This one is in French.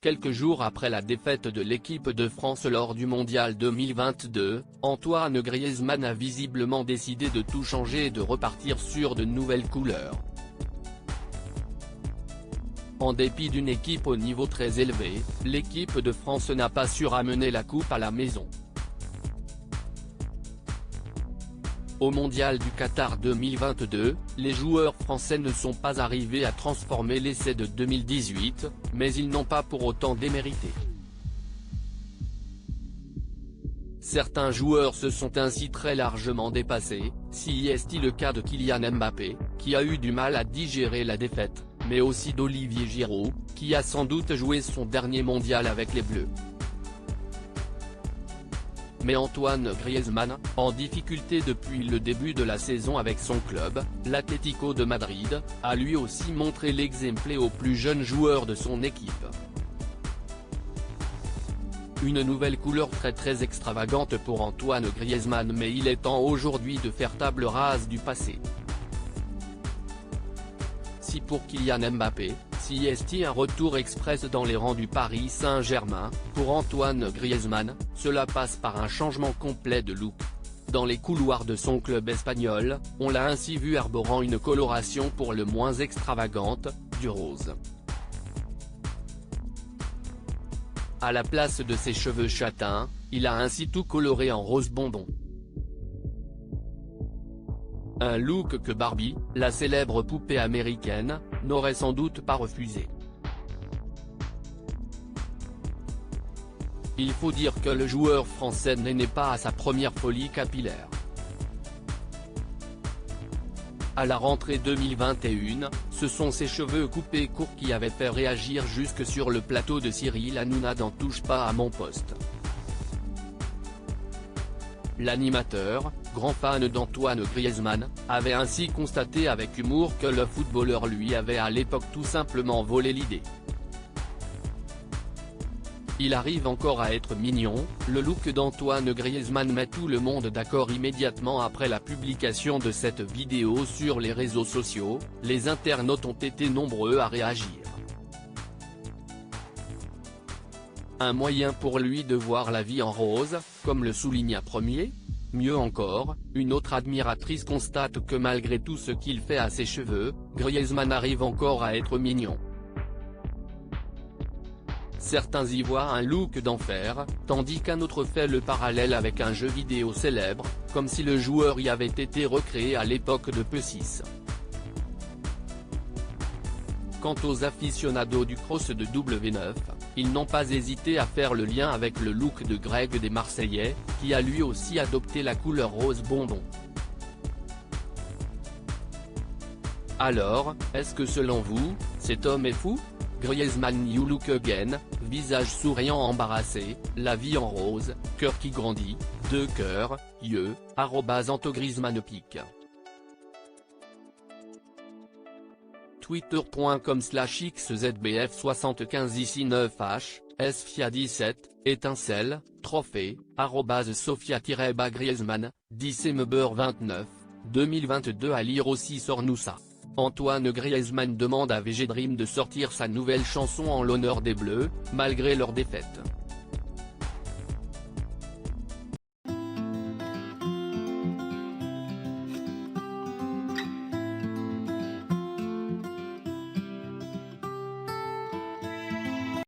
Quelques jours après la défaite de l'équipe de France lors du Mondial 2022, Antoine Griezmann a visiblement décidé de tout changer et de repartir sur de nouvelles couleurs. En dépit d'une équipe au niveau très élevé, l'équipe de France n'a pas su ramener la coupe à la maison. Au Mondial du Qatar 2022, les joueurs français ne sont pas arrivés à transformer l'essai de 2018, mais ils n'ont pas pour autant démérité. Certains joueurs se sont ainsi très largement dépassés, si est le cas de Kylian Mbappé, qui a eu du mal à digérer la défaite, mais aussi d'Olivier Giroud, qui a sans doute joué son dernier mondial avec les Bleus. Mais Antoine Griezmann, en difficulté depuis le début de la saison avec son club, l'Atlético de Madrid, a lui aussi montré l'exemple aux plus jeunes joueurs de son équipe. Une nouvelle couleur très extravagante pour Antoine Griezmann, mais il est temps aujourd'hui de faire table rase du passé. Si pour Kylian Mbappé, si est un retour express dans les rangs du Paris Saint-Germain, pour Antoine Griezmann, cela passe par un changement complet de look. Dans les couloirs de son club espagnol, on l'a ainsi vu arborant une coloration pour le moins extravagante, du rose. À la place de ses cheveux châtains, il a ainsi tout coloré en rose bonbon. Un look que Barbie, la célèbre poupée américaine, n'aurait sans doute pas refusé. Il faut dire que le joueur français n'est pas à sa première folie capillaire. À la rentrée 2021, ce sont ses cheveux coupés courts qui avaient fait réagir jusque sur le plateau de Cyril Hanouna dans Touche pas à mon poste. L'animateur, grand fan d'Antoine Griezmann, avait ainsi constaté avec humour que le footballeur lui avait à l'époque tout simplement volé l'idée. Il arrive encore à être mignon, le look d'Antoine Griezmann met tout le monde d'accord immédiatement après la publication de cette vidéo sur les réseaux sociaux, les internautes ont été nombreux à réagir. Un moyen pour lui de voir la vie en rose, comme le souligne un premier. Mieux encore, une autre admiratrice constate que malgré tout ce qu'il fait à ses cheveux, Griezmann arrive encore à être mignon. Certains y voient un look d'enfer, tandis qu'un autre fait le parallèle avec un jeu vidéo célèbre, comme si le joueur y avait été recréé à l'époque de P6. Quant aux aficionados du cross de W9, ils n'ont pas hésité à faire le lien avec le look de Greg des Marseillais, qui a lui aussi adopté la couleur rose bonbon. Alors, est-ce que selon vous, cet homme est fou? Griezmann you look again, visage souriant embarrassé, la vie en rose, cœur qui grandit, 2 cœurs, yeux, @AntoGriezmannPic. Twitter.com/xzbf75 ici 9h, sfia17, étincelle, trophée, @Sofia-Griezmann, December 29, 2022 à lire aussi sur Noussa. Antoine Griezmann demande à VG Dream de sortir sa nouvelle chanson en l'honneur des Bleus, malgré leur défaite.